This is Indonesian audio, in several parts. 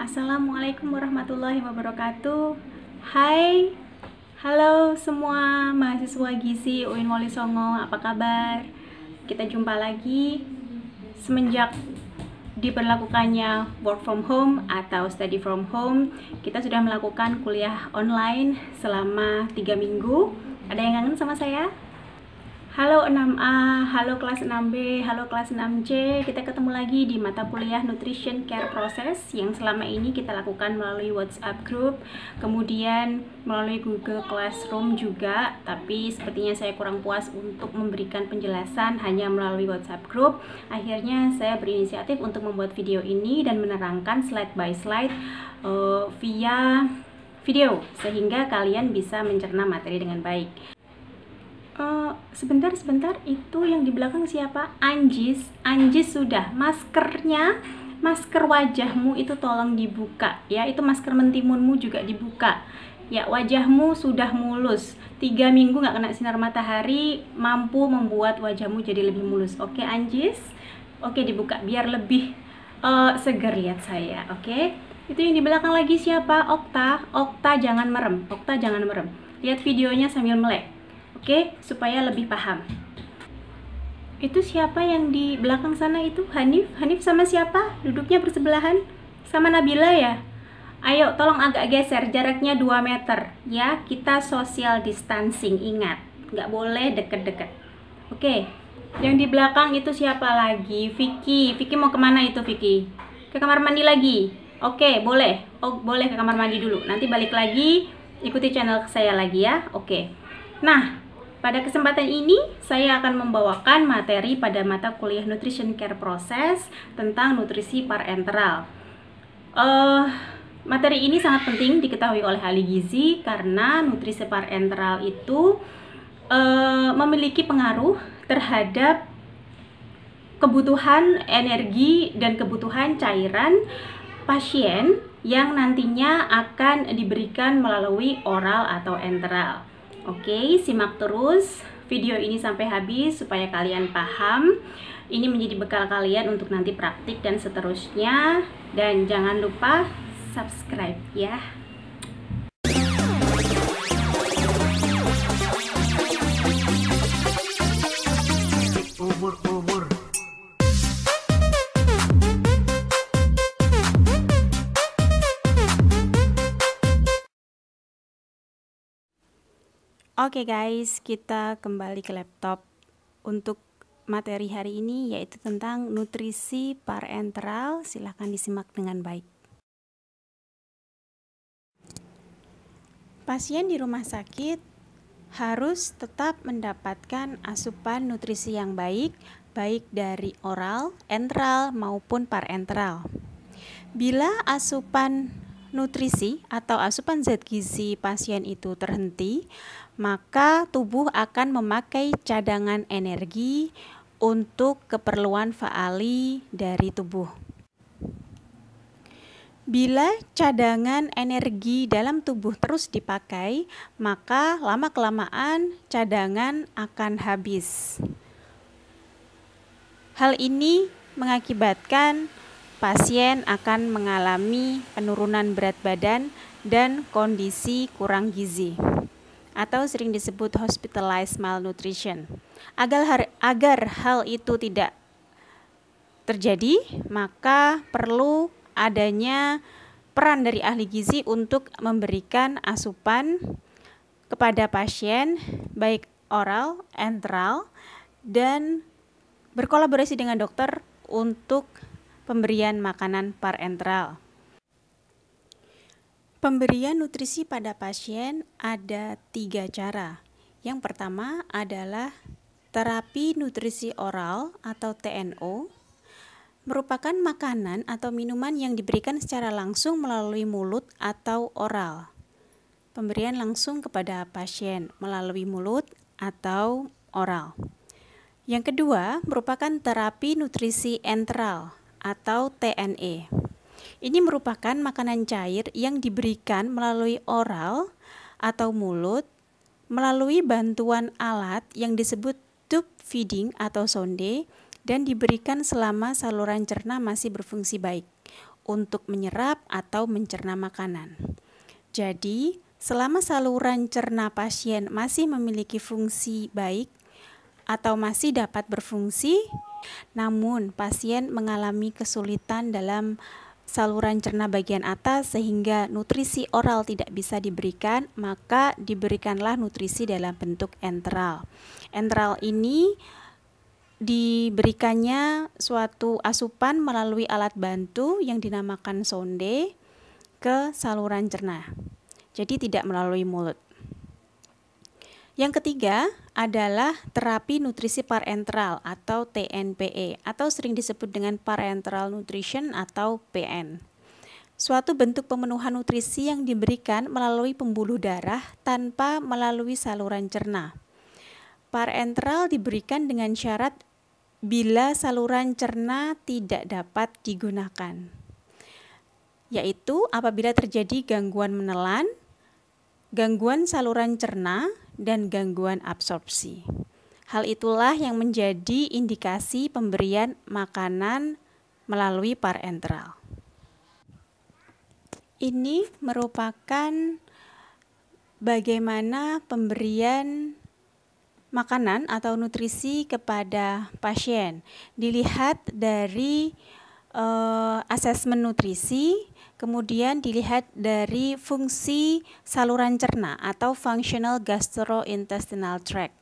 Assalamualaikum warahmatullahi wabarakatuh. Hai, halo semua mahasiswa gizi UIN Wali Songo, apa kabar? Kita jumpa lagi semenjak diberlakukannya work from home atau study from home. Kita sudah melakukan kuliah online selama 3 minggu. Ada yang kangen sama saya? Halo 6A, halo kelas 6B, halo kelas 6C. Kita ketemu lagi di mata kuliah Nutrition Care Process yang selama ini kita lakukan melalui WhatsApp group, kemudian melalui Google Classroom juga. Tapi sepertinya saya kurang puas untuk memberikan penjelasan hanya melalui WhatsApp group. Akhirnya saya berinisiatif untuk membuat video ini dan menerangkan slide by slide via video sehingga kalian bisa mencerna materi dengan baik. Sebentar, itu yang di belakang siapa? Anjis sudah. Masker wajahmu itu tolong dibuka ya, itu masker mentimunmu juga dibuka ya. Wajahmu sudah mulus, 3 minggu nggak kena sinar matahari, mampu membuat wajahmu jadi lebih mulus. Oke Anjis, oke dibuka biar lebih segar lihat saya. Oke, itu yang di belakang lagi siapa? Okta jangan merem, lihat videonya sambil melek. Oke, supaya lebih paham. Itu siapa yang di belakang sana itu? Hanif sama siapa? Duduknya bersebelahan sama Nabila ya? Ayo tolong agak geser, jaraknya 2 meter ya. Kita social distancing, ingat. Nggak boleh deket-deket. Oke, yang di belakang itu siapa lagi? Vicky mau kemana itu Vicky? Ke kamar mandi lagi? Oke, boleh. Boleh ke kamar mandi dulu. Nanti balik lagi, ikuti channel saya lagi ya. Oke. Nah, pada kesempatan ini, saya akan membawakan materi pada mata kuliah Nutrition Care Process tentang nutrisi parenteral. Materi ini sangat penting diketahui oleh ahli gizi karena nutrisi parenteral itu memiliki pengaruh terhadap kebutuhan energi dan kebutuhan cairan pasien yang nantinya akan diberikan melalui oral atau enteral. Oke, simak terus video ini sampai habis supaya kalian paham. Ini menjadi bekal kalian untuk nanti praktik dan seterusnya. Dan jangan lupa subscribe ya. Oke guys, kita kembali ke laptop untuk materi hari ini yaitu tentang nutrisi parenteral. Silahkan disimak dengan baik. Pasien di rumah sakit harus tetap mendapatkan asupan nutrisi yang baik, baik dari oral, enteral maupun parenteral. Bila asupan nutrisi atau asupan zat gizi pasien itu terhenti, maka tubuh akan memakai cadangan energi untuk keperluan faali dari tubuh. Bila cadangan energi dalam tubuh terus dipakai, maka lama-kelamaan cadangan akan habis. Hal ini mengakibatkan pasien akan mengalami penurunan berat badan dan kondisi kurang gizi atau sering disebut hospitalized malnutrition. Agar hal itu tidak terjadi, maka perlu adanya peran dari ahli gizi untuk memberikan asupan kepada pasien baik oral, enteral, dan berkolaborasi dengan dokter untuk pemberian makanan parenteral. Pemberian nutrisi pada pasien ada 3 cara. Yang pertama adalah terapi nutrisi oral atau TNO, merupakan makanan atau minuman yang diberikan secara langsung melalui mulut atau oral. Pemberian langsung kepada pasien melalui mulut atau oral. Yang kedua merupakan terapi nutrisi enteral atau TNE. Ini merupakan makanan cair yang diberikan melalui oral atau mulut melalui bantuan alat yang disebut tube feeding atau sonde dan diberikan selama saluran cerna masih berfungsi baik. untuk menyerap atau mencerna makanan. Jadi, selama saluran cerna pasien masih memiliki fungsi baik atau masih dapat berfungsi, namun pasien mengalami kesulitan dalam saluran cerna bagian atas sehingga nutrisi oral tidak bisa diberikan, maka diberikanlah nutrisi dalam bentuk enteral. Enteral ini diberikannya suatu asupan melalui alat bantu yang dinamakan sonde ke saluran cerna. Jadi tidak melalui mulut. Yang ketiga adalah terapi nutrisi parenteral atau TNPE atau sering disebut dengan parenteral nutrition atau PN. Suatu bentuk pemenuhan nutrisi yang diberikan melalui pembuluh darah tanpa melalui saluran cerna. Parenteral diberikan dengan syarat bila saluran cerna tidak dapat digunakan, yaitu apabila terjadi gangguan menelan, gangguan saluran cerna, dan gangguan absorpsi. Hal itulah yang menjadi indikasi pemberian makanan melalui parenteral. Ini merupakan bagaimana pemberian makanan atau nutrisi kepada pasien. Dilihat dari asesmen nutrisi, kemudian dilihat dari fungsi saluran cerna atau functional gastrointestinal tract.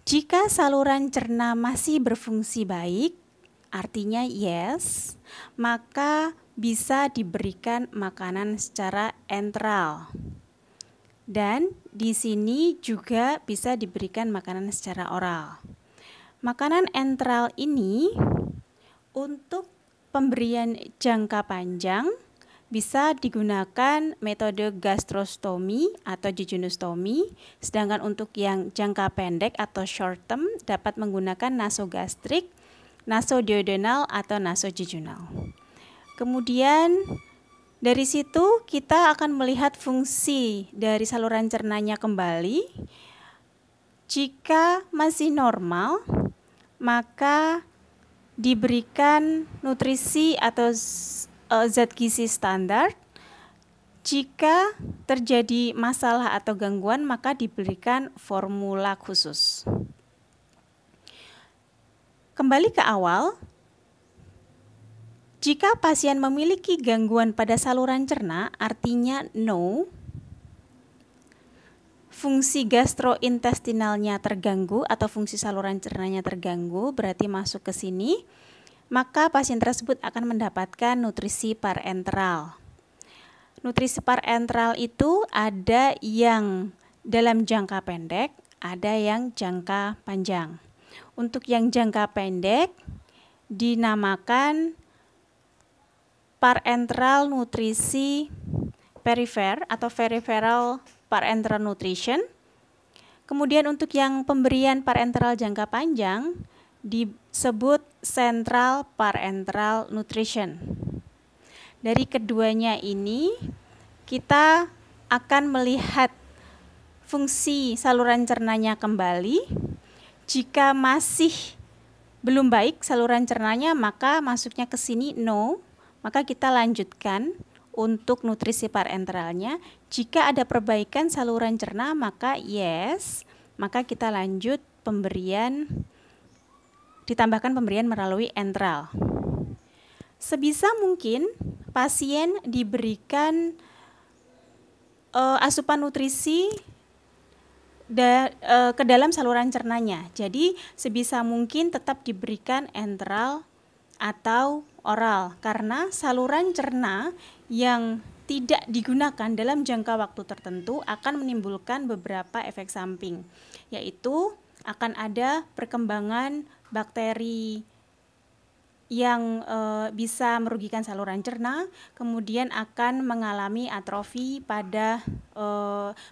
Jika saluran cerna masih berfungsi baik, artinya yes, maka bisa diberikan makanan secara enteral. Dan di sini juga bisa diberikan makanan secara oral. Makanan enteral ini untuk pemberian jangka panjang bisa digunakan metode gastrostomi atau jejunostomi, sedangkan untuk yang jangka pendek atau short term dapat menggunakan nasogastrik, nasoduodenal atau nasojejunal. Kemudian dari situ kita akan melihat fungsi dari saluran cernanya kembali. Jika masih normal, maka diberikan nutrisi atau zat gizi standar. Jika terjadi masalah atau gangguan, maka diberikan formula khusus. Kembali ke awal, jika pasien memiliki gangguan pada saluran cerna, artinya no, fungsi gastrointestinalnya terganggu atau fungsi saluran cernanya terganggu, berarti masuk ke sini, maka pasien tersebut akan mendapatkan nutrisi parenteral. Nutrisi parenteral itu ada yang dalam jangka pendek, ada yang jangka panjang. Untuk yang jangka pendek dinamakan parenteral nutrisi perifer atau peripheral parenteral nutrition. Kemudian untuk yang pemberian parenteral jangka panjang disebut central parenteral nutrition. Dari keduanya ini kita akan melihat fungsi saluran cernanya kembali. Jika masih belum baik saluran cernanya, maka masuknya ke sini no, maka kita lanjutkan untuk nutrisi parenteralnya. Jika ada perbaikan saluran cerna, maka yes, maka kita lanjut ditambahkan pemberian melalui enteral. Sebisa mungkin pasien diberikan asupan nutrisi ke dalam saluran cernanya. Jadi sebisa mungkin tetap diberikan enteral atau oral, karena saluran cerna yang tidak digunakan dalam jangka waktu tertentu akan menimbulkan beberapa efek samping, yaitu akan ada perkembangan bakteri yang bisa merugikan saluran cerna, kemudian akan mengalami atrofi pada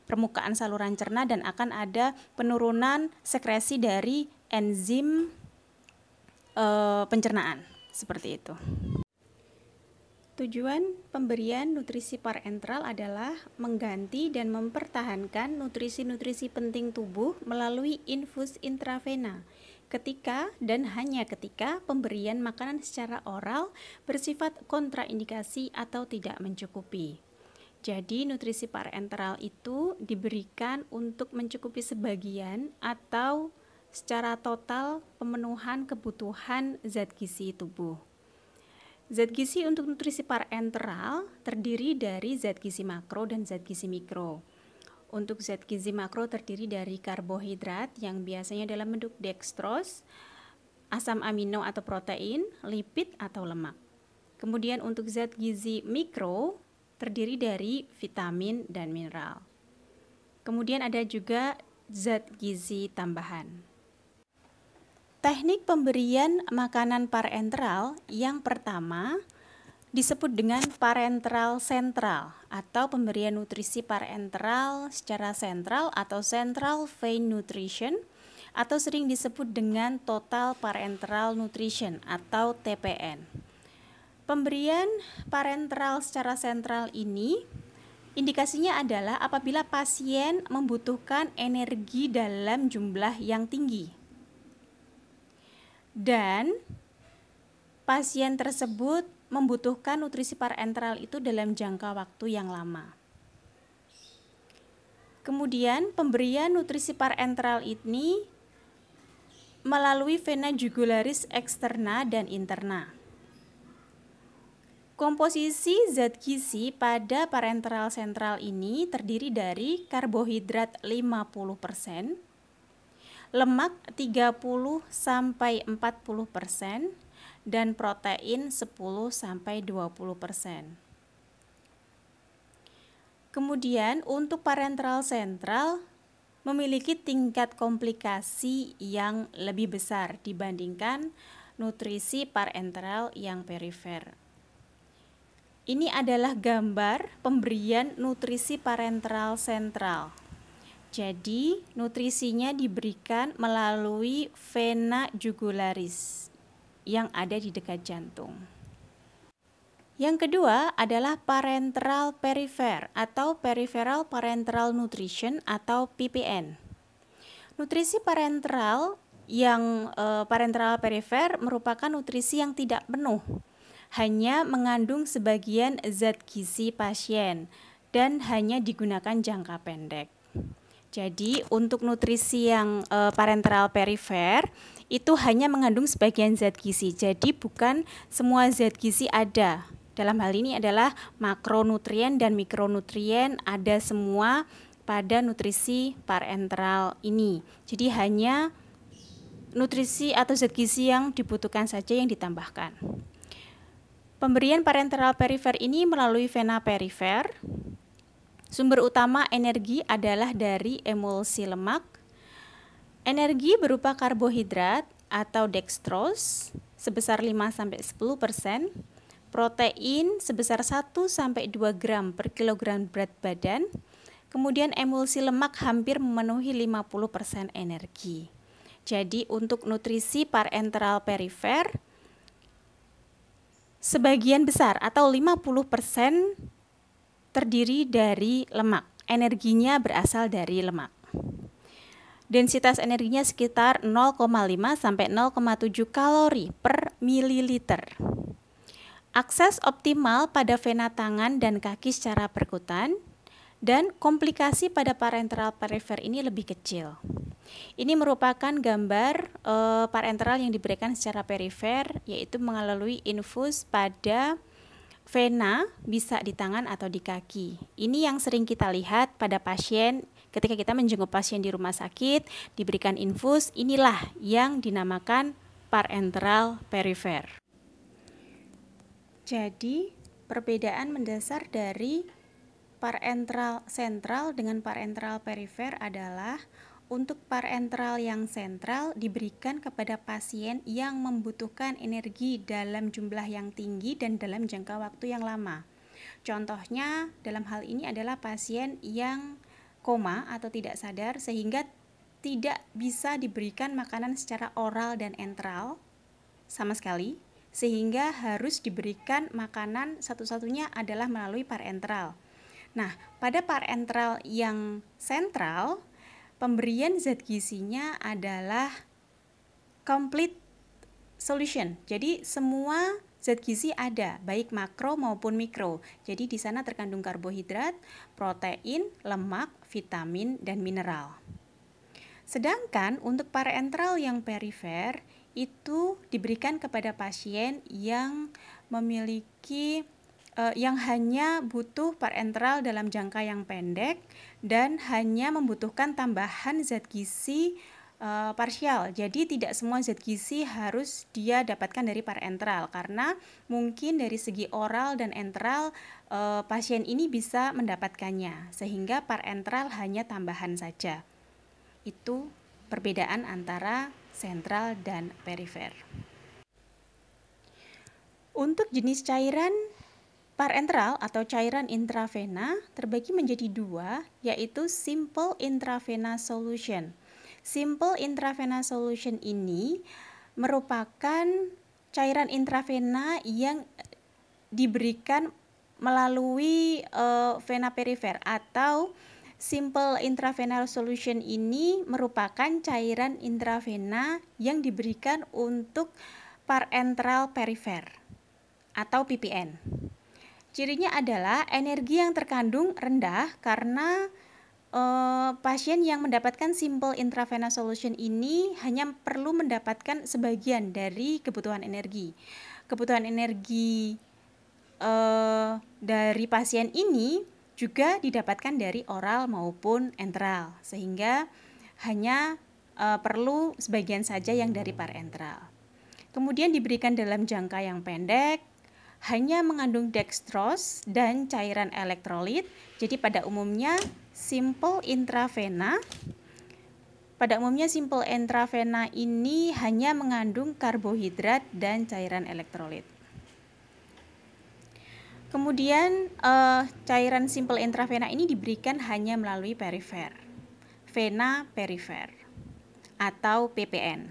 permukaan saluran cerna dan akan ada penurunan sekresi dari enzim pencernaan, seperti itu. Tujuan pemberian nutrisi parenteral adalah mengganti dan mempertahankan nutrisi-nutrisi penting tubuh melalui infus intravena ketika dan hanya ketika pemberian makanan secara oral bersifat kontraindikasi atau tidak mencukupi. Jadi nutrisi parenteral itu diberikan untuk mencukupi sebagian atau secara total pemenuhan kebutuhan zat gizi tubuh. Zat gizi untuk nutrisi parenteral terdiri dari zat gizi makro dan zat gizi mikro. Untuk zat gizi makro terdiri dari karbohidrat yang biasanya dalam bentuk dextrose, asam amino atau protein, lipid atau lemak. Kemudian untuk zat gizi mikro terdiri dari vitamin dan mineral. Kemudian ada juga zat gizi tambahan. Teknik pemberian makanan parenteral yang pertama disebut dengan parenteral sentral atau pemberian nutrisi parenteral secara sentral atau central vein nutrition atau sering disebut dengan total parenteral nutrition atau TPN. Pemberian parenteral secara sentral ini indikasinya adalah apabila pasien membutuhkan energi dalam jumlah yang tinggi dan pasien tersebut membutuhkan nutrisi parenteral itu dalam jangka waktu yang lama. Kemudian pemberian nutrisi parenteral ini melalui vena jugularis eksterna dan interna. Komposisi zat gizi pada parenteral sentral ini terdiri dari karbohidrat 50%, lemak 30-40%, dan protein 10-20%. Kemudian untuk parenteral sentral memiliki tingkat komplikasi yang lebih besar dibandingkan nutrisi parenteral yang perifer. Ini adalah gambar pemberian nutrisi parenteral sentral. Jadi, nutrisinya diberikan melalui vena jugularis yang ada di dekat jantung. Yang kedua adalah parenteral perifer atau peripheral parenteral nutrition atau PPN. Nutrisi parenteral yang parenteral perifer merupakan nutrisi yang tidak penuh, hanya mengandung sebagian zat gizi pasien dan hanya digunakan jangka pendek. Jadi untuk nutrisi yang parenteral perifer itu hanya mengandung sebagian zat gizi. Jadi bukan semua zat gizi ada. Dalam hal ini adalah makronutrien dan mikronutrien ada semua pada nutrisi parenteral ini. Jadi hanya nutrisi atau zat gizi yang dibutuhkan saja yang ditambahkan. Pemberian parenteral perifer ini melalui vena perifer. Sumber utama energi adalah dari emulsi lemak. Energi berupa karbohidrat atau dextrose sebesar 5-10%, protein sebesar 1-2 gram per kilogram berat badan, kemudian emulsi lemak hampir memenuhi 50% energi. Jadi untuk nutrisi parenteral perifer sebagian besar atau 50% terdiri dari lemak. Energinya berasal dari lemak. Densitas energinya sekitar 0,5 sampai 0,7 kalori per mililiter. Akses optimal pada vena tangan dan kaki secara perkutan dan komplikasi pada parenteral perifer ini lebih kecil. Ini merupakan gambar parenteral yang diberikan secara perifer, yaitu melalui infus pada vena, bisa di tangan atau di kaki. Ini yang sering kita lihat pada pasien ketika kita menjenguk pasien di rumah sakit, diberikan infus, inilah yang dinamakan parenteral perifer. Jadi, perbedaan mendasar dari parenteral sentral dengan parenteral perifer adalah untuk parenteral yang sentral diberikan kepada pasien yang membutuhkan energi dalam jumlah yang tinggi dan dalam jangka waktu yang lama. Contohnya dalam hal ini adalah pasien yang koma atau tidak sadar sehingga tidak bisa diberikan makanan secara oral dan enteral sama sekali, sehingga harus diberikan makanan satu-satunya adalah melalui parenteral. Nah, pada parenteral yang sentral, pemberian zat gizinya adalah complete solution. Jadi semua zat gizi ada, baik makro maupun mikro. Jadi di sana terkandung karbohidrat, protein, lemak, vitamin, dan mineral. Sedangkan untuk parenteral yang perifer itu diberikan kepada pasien yang memiliki yang hanya butuh parenteral dalam jangka yang pendek dan hanya membutuhkan tambahan zat gizi parsial. Jadi tidak semua zat gizi harus dia dapatkan dari parenteral, karena mungkin dari segi oral dan enteral pasien ini bisa mendapatkannya, sehingga parenteral hanya tambahan saja. Itu perbedaan antara sentral dan perifer. Untuk jenis cairan parenteral atau cairan intravena terbagi menjadi dua, yaitu simple intravena solution. Simple intravena solution ini merupakan cairan intravena yang diberikan melalui vena perifer, atau simple intravenous solution ini merupakan cairan intravena yang diberikan untuk parenteral perifer atau PPN. Cirinya adalah energi yang terkandung rendah karena pasien yang mendapatkan simple intravenous solution ini hanya perlu mendapatkan sebagian dari kebutuhan energi. Kebutuhan energi dari pasien ini juga didapatkan dari oral maupun enteral, sehingga hanya perlu sebagian saja yang dari parenteral. Kemudian diberikan dalam jangka yang pendek, hanya mengandung dextrose dan cairan elektrolit. Jadi pada umumnya simple intravena ini hanya mengandung karbohidrat dan cairan elektrolit. Kemudian cairan simple intravena ini diberikan hanya melalui perifer, vena perifer atau PPN.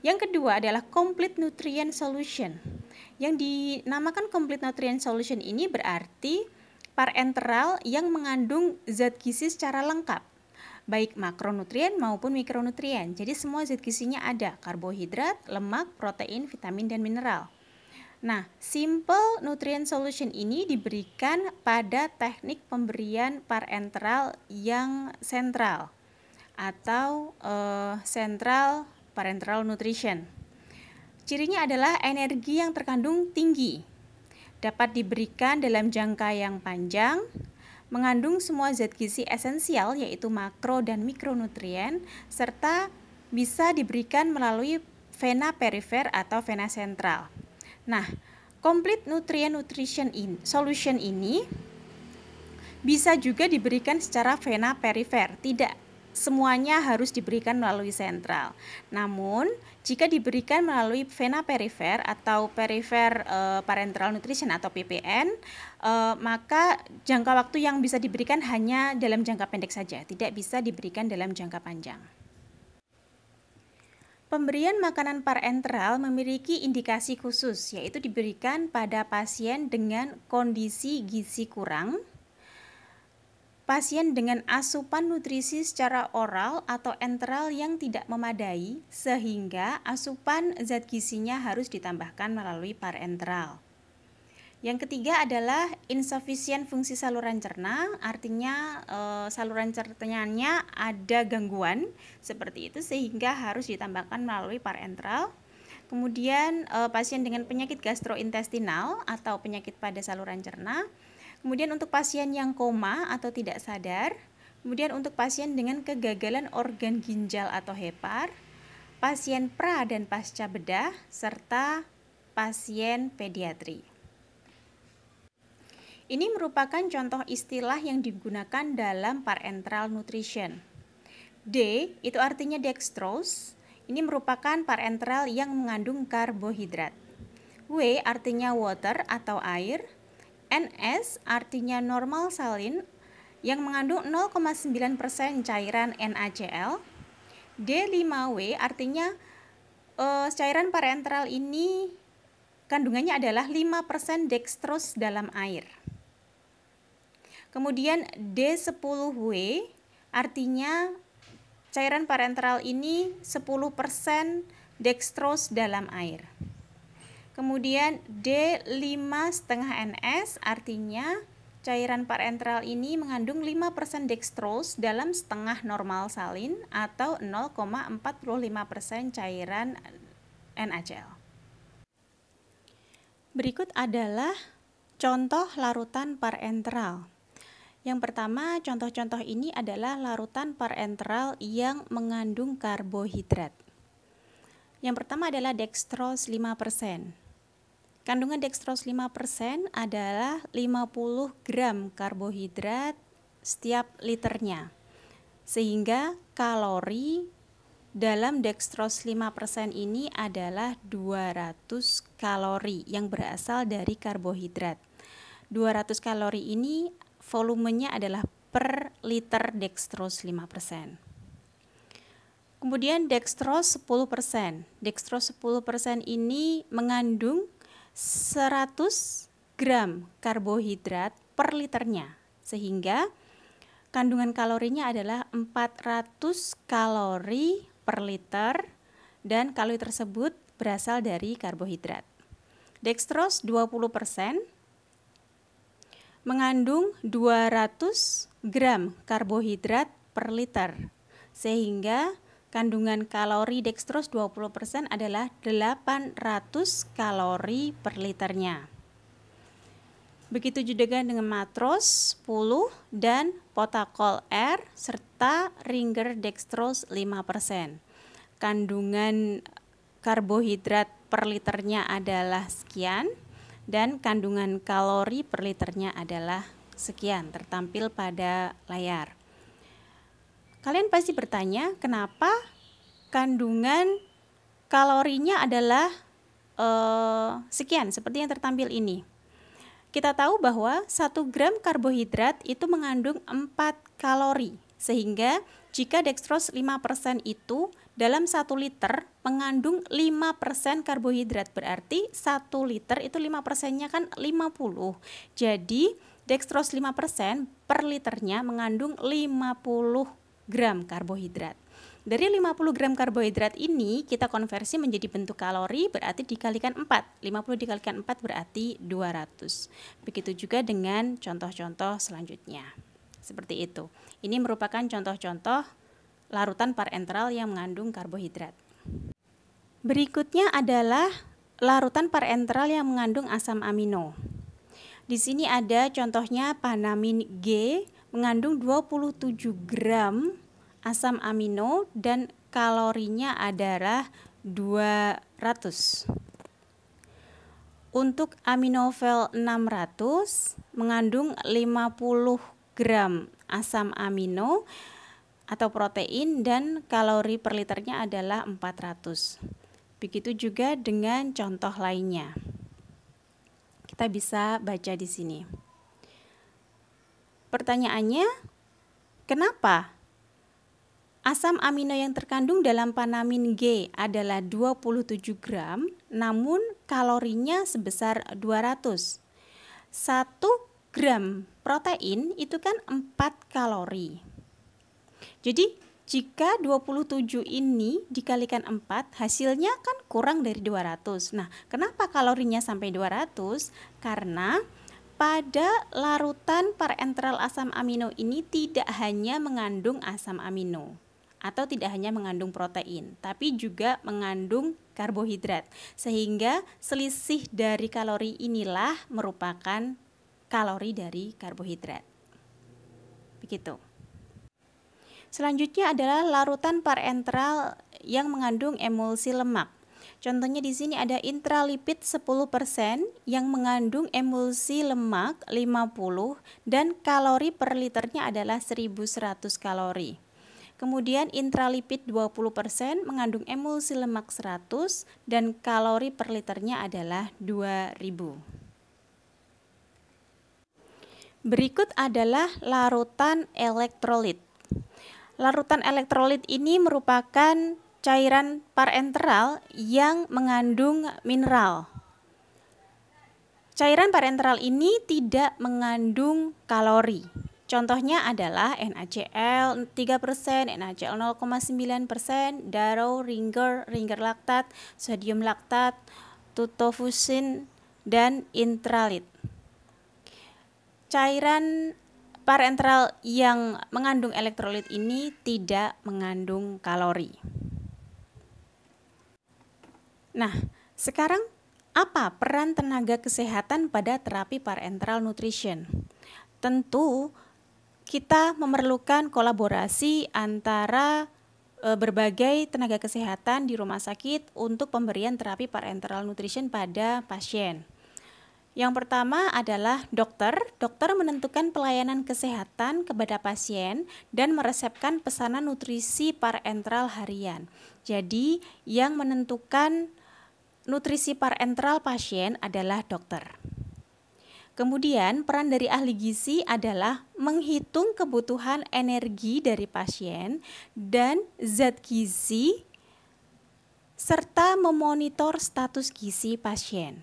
Yang kedua adalah complete nutrient solution. Yang dinamakan complete nutrient solution ini berarti parenteral yang mengandung zat gizi secara lengkap, baik makronutrien maupun mikronutrien. Jadi semua zat gizinya ada, karbohidrat, lemak, protein, vitamin, dan mineral. Nah, simple nutrient solution ini diberikan pada teknik pemberian parenteral yang sentral atau central parenteral nutrition. Cirinya adalah energi yang terkandung tinggi, dapat diberikan dalam jangka yang panjang, mengandung semua zat gizi esensial yaitu makro dan mikronutrien, serta bisa diberikan melalui vena perifer atau vena sentral. Nah, complete nutrient solution ini bisa juga diberikan secara vena perifer. Tidak semuanya harus diberikan melalui sentral. Namun, jika diberikan melalui vena perifer atau perifer parenteral nutrition atau PPN, maka jangka waktu yang bisa diberikan hanya dalam jangka pendek saja, tidak bisa diberikan dalam jangka panjang. Pemberian makanan parenteral memiliki indikasi khusus, yaitu diberikan pada pasien dengan kondisi gizi kurang, pasien dengan asupan nutrisi secara oral atau enteral yang tidak memadai, sehingga asupan zat gizinya harus ditambahkan melalui parenteral. Yang ketiga adalah insufisien fungsi saluran cerna, artinya saluran cernanya ada gangguan seperti itu sehingga harus ditambahkan melalui parenteral. Kemudian pasien dengan penyakit gastrointestinal atau penyakit pada saluran cerna. Kemudian untuk pasien yang koma atau tidak sadar. Kemudian untuk pasien dengan kegagalan organ ginjal atau hepar, pasien pra dan pasca bedah, serta pasien pediatri. Ini merupakan contoh istilah yang digunakan dalam parenteral nutrition. D itu artinya dextrose, ini merupakan parenteral yang mengandung karbohidrat. W artinya water atau air. NS artinya normal saline yang mengandung 0,9% cairan NaCl. D5W artinya cairan parenteral ini kandungannya adalah 5% dextrose dalam air. Kemudian D10W artinya cairan parenteral ini 10% dextrose dalam air. Kemudian D5,5 NS artinya cairan parenteral ini mengandung 5% dextrose dalam setengah normal salin atau 0,45% cairan NaCl. Berikut adalah contoh larutan parenteral. Yang pertama, contoh-contoh ini adalah larutan parenteral yang mengandung karbohidrat. Yang pertama adalah dextrose 5%. Kandungan dextrose 5% adalah 50 gram karbohidrat setiap liternya. Sehingga kalori dalam dextrose 5% ini adalah 200 kalori yang berasal dari karbohidrat. 200 kalori ini volumenya adalah per liter dextrose 5%. Kemudian dextrose 10%. Dextrose 10% ini mengandung 100 gram karbohidrat per liternya, sehingga kandungan kalorinya adalah 400 kalori per liter dan kalori tersebut berasal dari karbohidrat. Dextrose 20% mengandung 200 gram karbohidrat per liter, sehingga kandungan kalori dextrose 20% adalah 800 kalori per liternya. Begitu juga dengan maltose 10 dan potakol R serta Ringer dextrose 5%. Kandungan karbohidrat per liternya adalah sekian dan kandungan kalori per liternya adalah sekian, tertampil pada layar. Kalian pasti bertanya, kenapa kandungan kalorinya adalah sekian, seperti yang tertampil ini. Kita tahu bahwa 1 gram karbohidrat itu mengandung 4 kalori, sehingga jika dextrose 5% itu dalam 1 liter mengandung 5% karbohidrat, berarti 1 liter itu 5%-nya kan 50. Jadi dextrose 5% per liternya mengandung 50 gram karbohidrat. Dari 50 gram karbohidrat ini kita konversi menjadi bentuk kalori, berarti dikalikan 4. 50 dikalikan 4 berarti 200. Begitu juga dengan contoh-contoh selanjutnya. Seperti itu. Ini merupakan contoh-contoh larutan parenteral yang mengandung karbohidrat. Berikutnya adalah larutan parenteral yang mengandung asam amino. Di sini ada contohnya panamin G mengandung 27 gram asam amino dan kalorinya adalah 200. Untuk aminovel 600 mengandung 50 gram asam amino atau protein dan kalori per liternya adalah 400. Begitu juga dengan contoh lainnya. Kita bisa baca di sini. Pertanyaannya, kenapa asam amino yang terkandung dalam panamin G adalah 27 gram, namun kalorinya sebesar 200? 1 gram protein itu kan 4 kalori. Jadi, jika 27 ini dikalikan 4, hasilnya kan kurang dari 200. Nah, kenapa kalorinya sampai 200? Karena pada larutan parenteral asam amino ini tidak hanya mengandung asam amino atau tidak hanya mengandung protein, tapi juga mengandung karbohidrat. Sehingga selisih dari kalori inilah merupakan kalori dari karbohidrat. Begitu. Selanjutnya adalah larutan parenteral yang mengandung emulsi lemak. Contohnya di sini ada intralipid 10% yang mengandung emulsi lemak 50 dan kalori per liternya adalah 1100 kalori. Kemudian intralipid 20% mengandung emulsi lemak 100 dan kalori per liternya adalah 2000. Berikut adalah larutan elektrolit. Larutan elektrolit ini merupakan cairan parenteral yang mengandung mineral. Cairan parenteral ini tidak mengandung kalori. Contohnya adalah NaCl 3%, NaCl 0,9%, Darrow, Ringer laktat, sodium laktat, tutofusin, dan intralit. Cairan parenteral yang mengandung elektrolit ini tidak mengandung kalori. Nah, sekarang apa peran tenaga kesehatan pada terapi parenteral nutrition? Tentu kita memerlukan kolaborasi antara berbagai tenaga kesehatan di rumah sakit untuk pemberian terapi parenteral nutrition pada pasien. Yang pertama adalah dokter. Dokter menentukan pelayanan kesehatan kepada pasien dan meresepkan pesanan nutrisi parenteral harian. Jadi, yang menentukan nutrisi parenteral pasien adalah dokter. Kemudian, peran dari ahli gizi adalah menghitung kebutuhan energi dari pasien dan zat gizi, serta memonitor status gizi pasien.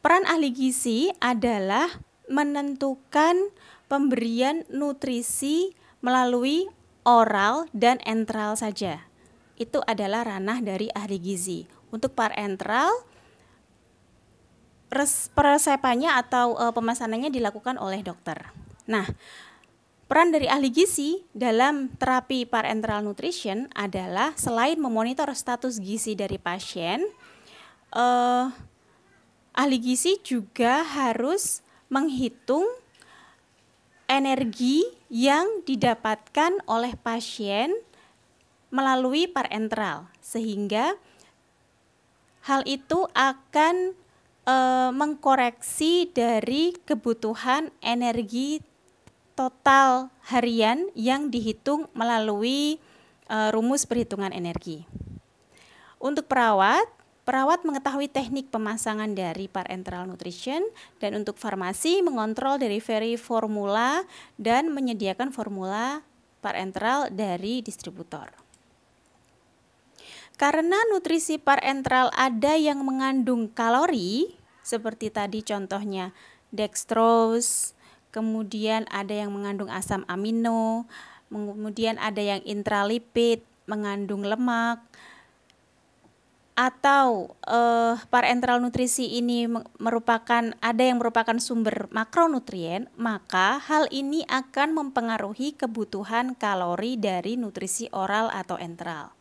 Peran ahli gizi adalah menentukan pemberian nutrisi melalui oral dan enteral saja. Itu adalah ranah dari ahli gizi. Untuk parenteral, peresepannya atau pemesanannya dilakukan oleh dokter. Nah, peran dari ahli gizi dalam terapi parenteral nutrition adalah selain memonitor status gizi dari pasien, ahli gizi juga harus menghitung energi yang didapatkan oleh pasien melalui parenteral, sehingga hal itu akan mengkoreksi dari kebutuhan energi total harian yang dihitung melalui rumus perhitungan energi. Untuk perawat mengetahui teknik pemasangan dari parenteral nutrition, dan untuk farmasi mengontrol delivery formula dan menyediakan formula parenteral dari distributor. Karena nutrisi parenteral ada yang mengandung kalori, seperti tadi contohnya dextrose, kemudian ada yang mengandung asam amino, kemudian ada yang intralipid, mengandung lemak, atau parenteral nutrisi ini ada yang merupakan sumber makronutrien, maka hal ini akan mempengaruhi kebutuhan kalori dari nutrisi oral atau enteral.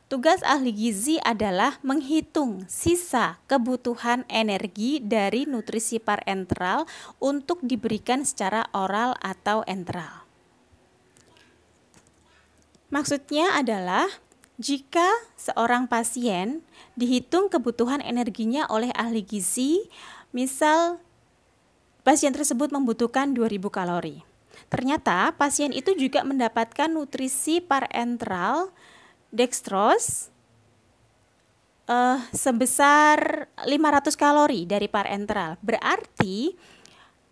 Tugas ahli gizi adalah menghitung sisa kebutuhan energi dari nutrisi parenteral untuk diberikan secara oral atau enteral. Maksudnya adalah jika seorang pasien dihitung kebutuhan energinya oleh ahli gizi, misal pasien tersebut membutuhkan 2000 kalori. Ternyata pasien itu juga mendapatkan nutrisi parenteral dextrose sebesar 500 kalori dari parenteral. Berarti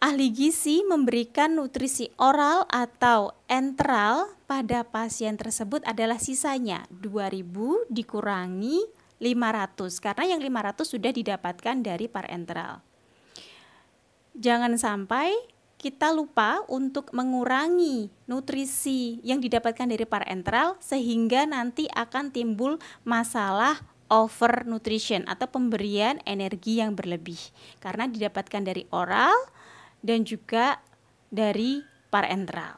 ahli gizi memberikan nutrisi oral atau enteral pada pasien tersebut adalah sisanya 2000 dikurangi 500, karena yang 500 sudah didapatkan dari parenteral. Jangan sampai kita lupa untuk mengurangi nutrisi yang didapatkan dari parenteral, sehingga nanti akan timbul masalah overnutrition atau pemberian energi yang berlebih karena didapatkan dari oral dan juga dari parenteral.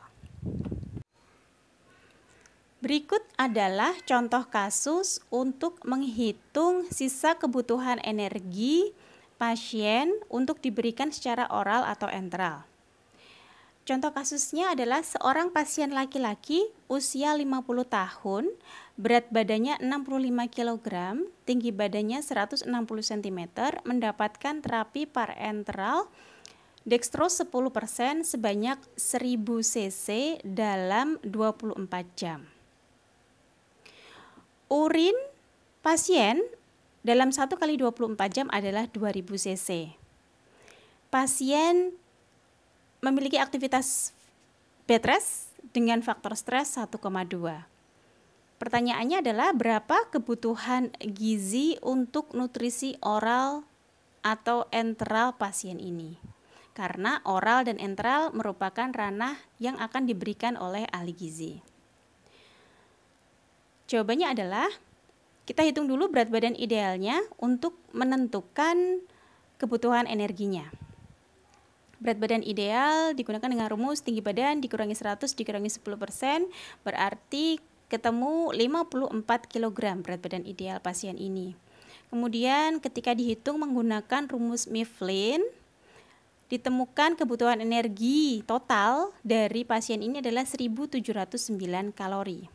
Berikut adalah contoh kasus untuk menghitung sisa kebutuhan energi pasien untuk diberikan secara oral atau enteral. Contoh kasusnya adalah seorang pasien laki-laki usia 50 tahun, berat badannya 65 kg, tinggi badannya 160 cm, mendapatkan terapi parenteral dextrose 10% sebanyak 1000 cc dalam 24 jam. Urin pasien dalam 1 kali 24 jam adalah 2000 cc. Pasien memiliki aktivitas bed rest dengan faktor stres 1,2. Pertanyaannya adalah berapa kebutuhan gizi untuk nutrisi oral atau enteral pasien ini? karena oral dan enteral merupakan ranah yang akan diberikan oleh ahli gizi. Jawabannya adalah kita hitung dulu berat badan idealnya untuk menentukan kebutuhan energinya. Berat badan ideal digunakan dengan rumus tinggi badan dikurangi 100 dikurangi 10%, berarti ketemu 54 kg berat badan ideal pasien ini. Kemudian ketika dihitung menggunakan rumus Mifflin, ditemukan kebutuhan energi total dari pasien ini adalah 1709 kalori.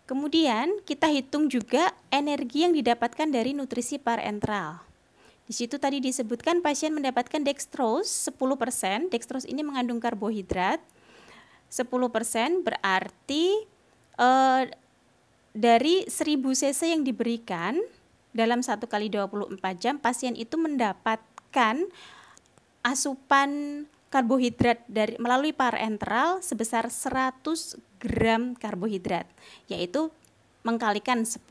Kemudian kita hitung juga energi yang didapatkan dari nutrisi parenteral. Di situ tadi disebutkan pasien mendapatkan dextrose 10%. Dextrose ini mengandung karbohidrat 10%, berarti dari 1000 cc yang diberikan dalam 1 kali 24 jam pasien itu mendapatkan asupan karbohidrat melalui parenteral sebesar 100 gram karbohidrat, yaitu mengkalikan 10%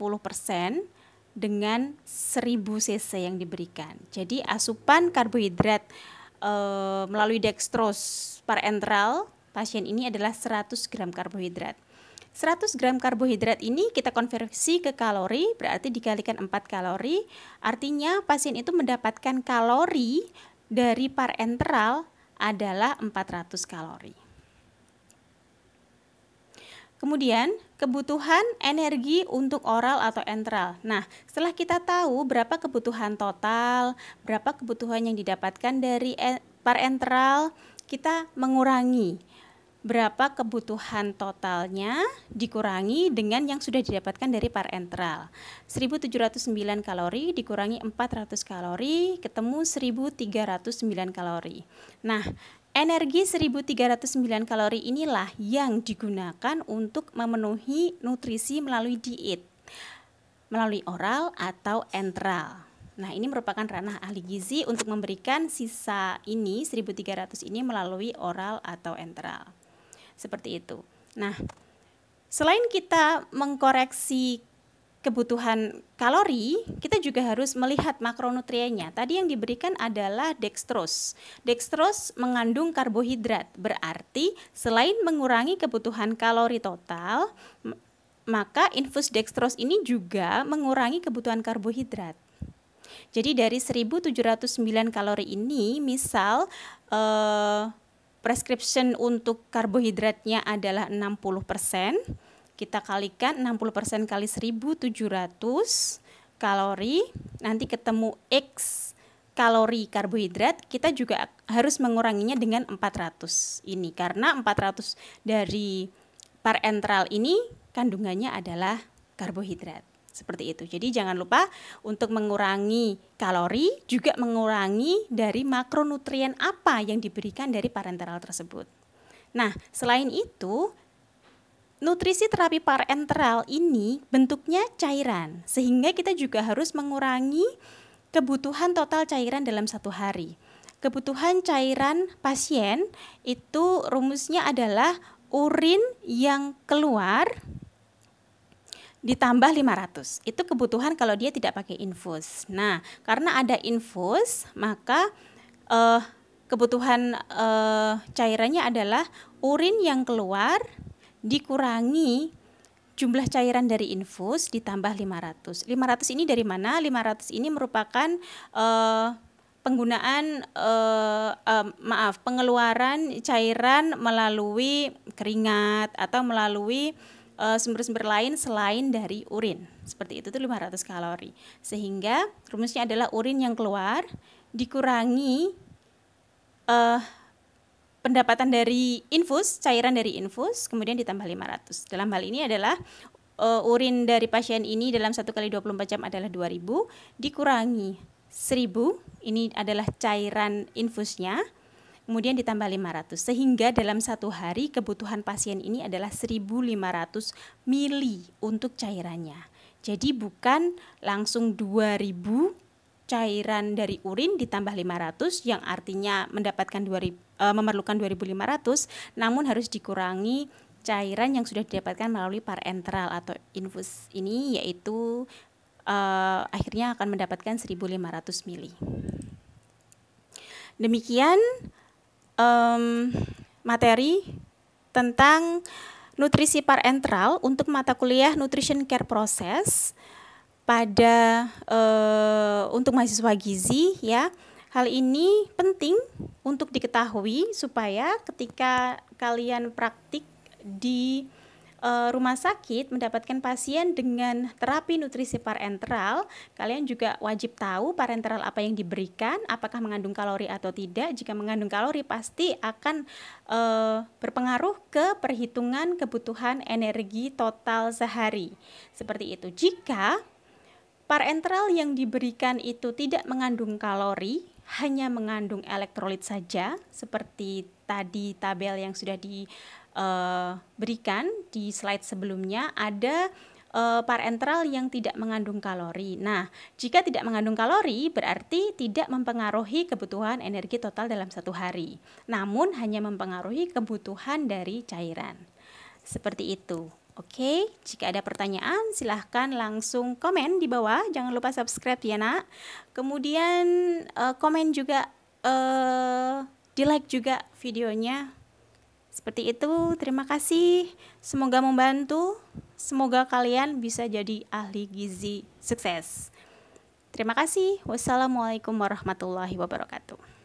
dengan 1000 cc yang diberikan. Jadi asupan karbohidrat melalui dextrose parenteral pasien ini adalah 100 gram karbohidrat. 100 gram karbohidrat ini kita konversi ke kalori, berarti dikalikan 4 kalori, artinya pasien itu mendapatkan kalori dari parenteral adalah 400 kalori. Kemudian kebutuhan energi untuk oral atau enteral. Nah, setelah kita tahu berapa kebutuhan total, berapa kebutuhan yang didapatkan dari parenteral, kita mengurangi berapa kebutuhan totalnya dikurangi dengan yang sudah didapatkan dari parenteral. 1709 kalori dikurangi 400 kalori, ketemu 1309 kalori. Nah, energi 1309 kalori inilah yang digunakan untuk memenuhi nutrisi melalui diet, melalui oral atau enteral. Nah, ini merupakan ranah ahli gizi untuk memberikan sisa ini, 1300 ini melalui oral atau enteral. Seperti itu. Nah, selain kita mengkoreksi kebutuhan kalori, kita juga harus melihat makronutriennya. Tadi yang diberikan adalah dextrose. Dextrose mengandung karbohidrat, berarti selain mengurangi kebutuhan kalori total, maka infus dextrose ini juga mengurangi kebutuhan karbohidrat. Jadi dari 1709 kalori ini, misal prescription untuk karbohidratnya adalah 60%, kita kalikan 60% kali 1700 kalori, nanti ketemu X kalori karbohidrat, kita juga harus menguranginya dengan 400 ini, karena 400 dari parenteral ini kandungannya adalah karbohidrat. Seperti itu. Jadi jangan lupa untuk mengurangi kalori, juga mengurangi dari makronutrien apa yang diberikan dari parenteral tersebut. Nah, selain itu, nutrisi terapi parenteral ini bentuknya cairan, sehingga kita juga harus mengurangi kebutuhan total cairan dalam satu hari. Kebutuhan cairan pasien itu rumusnya adalah urin yang keluar ditambah 500. Itu kebutuhan kalau dia tidak pakai infus. Nah, karena ada infus, maka kebutuhan cairannya adalah urin yang keluar dikurangi jumlah cairan dari infus ditambah 500. 500 ini dari mana? 500 ini merupakan penggunaan pengeluaran cairan melalui keringat atau melalui sumber-sumber lain selain dari urin. Seperti itu tuh 500 kalori. Sehingga rumusnya adalah urin yang keluar dikurangi pendapatan dari infus, cairan dari infus, kemudian ditambah 500. Dalam hal ini adalah urin dari pasien ini dalam 1 kali 24 jam adalah 2000, dikurangi 1000, ini adalah cairan infusnya, kemudian ditambah 500, sehingga dalam satu hari kebutuhan pasien ini adalah 1500 mili untuk cairannya. Jadi bukan langsung 2000 cairan dari urin ditambah 500 yang artinya mendapatkan memerlukan 2500, namun harus dikurangi cairan yang sudah didapatkan melalui parenteral atau infus ini, yaitu akhirnya akan mendapatkan 1500 mili. Demikian materi tentang nutrisi parenteral untuk mata kuliah Nutrition Care Process pada untuk mahasiswa gizi ya. Hal ini penting untuk diketahui supaya ketika kalian praktik di rumah sakit mendapatkan pasien dengan terapi nutrisi parenteral, kalian juga wajib tahu parenteral apa yang diberikan, apakah mengandung kalori atau tidak. Jika mengandung kalori pasti akan berpengaruh ke perhitungan kebutuhan energi total sehari. Seperti itu. Jika parenteral yang diberikan itu tidak mengandung kalori, hanya mengandung elektrolit saja, seperti tadi tabel yang sudah diberikan di slide sebelumnya, ada parenteral yang tidak mengandung kalori. Nah, jika tidak mengandung kalori berarti tidak mempengaruhi kebutuhan energi total dalam satu hari, namun hanya mempengaruhi kebutuhan dari cairan. Seperti itu. Oke, jika ada pertanyaan silahkan langsung komen di bawah. Jangan lupa subscribe ya nak. Kemudian komen juga, di like juga videonya. Seperti itu, terima kasih. Semoga membantu. Semoga kalian bisa jadi ahli gizi sukses. Terima kasih. Wassalamualaikum warahmatullahi wabarakatuh.